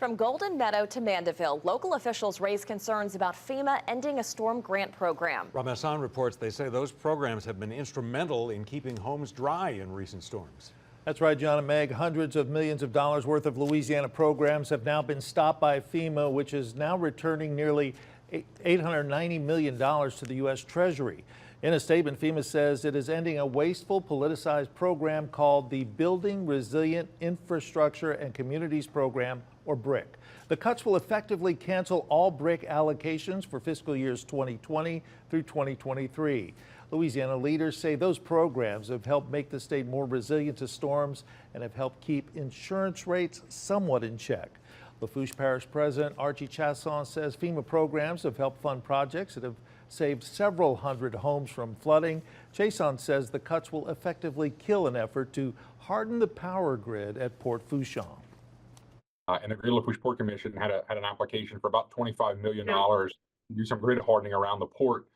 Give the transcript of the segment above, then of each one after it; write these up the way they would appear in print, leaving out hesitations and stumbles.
From Golden Meadow to Mandeville, local officials raise concerns about FEMA ending a storm grant program. Ramasan reports they say those programs have been instrumental in keeping homes dry in recent storms. That's right, John and Meg. Hundreds of millions of dollars worth of Louisiana programs have now been stopped by FEMA, which is now returning nearly $890 million to the U.S. Treasury. In a statement, FEMA says it is ending a wasteful, politicized program called the Building Resilient Infrastructure and Communities Program, or BRIC. The cuts will effectively cancel all BRIC allocations for fiscal years 2020 through 2023. Louisiana leaders say those programs have helped make the state more resilient to storms and have helped keep insurance rates somewhat in check. Lafourche Parish President Archie Chasson says FEMA programs have helped fund projects that have saved several hundred homes from flooding. Chasson says the cuts will effectively kill an effort to harden the power grid at Port Fourchon. And the Greater Lafourche Port Commission had an application for about $25 million to do some grid hardening around the port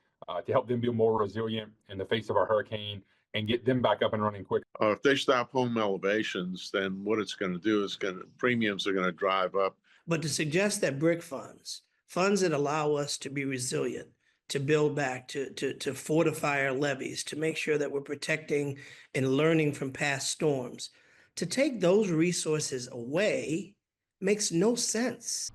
to help them be more resilient in the face of a hurricane and get them back up and running quick. If they stop home elevations, then what it's going to do is premiums are going to drive up. But to suggest that BRIC funds that allow us to be resilient, to build back, to fortify our levees, to make sure that we're protecting and learning from past storms, to take those resources away makes no sense.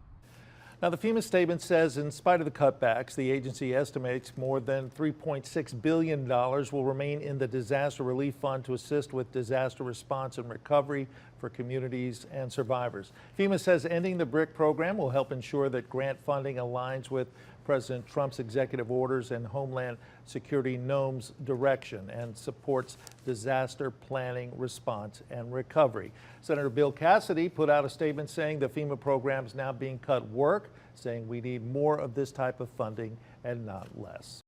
Now, the FEMA statement says in spite of the cutbacks, the agency estimates more than $3.6 billion will remain in the Disaster Relief Fund to assist with disaster response and recovery for communities and survivors. FEMA says ending the BRIC program will help ensure that grant funding aligns with President Trump's executive orders and Homeland Security NOM's direction and supports disaster planning, response, and recovery. Senator Bill Cassidy put out a statement saying the FEMA program is now being cut work, saying we need more of this type of funding and not less.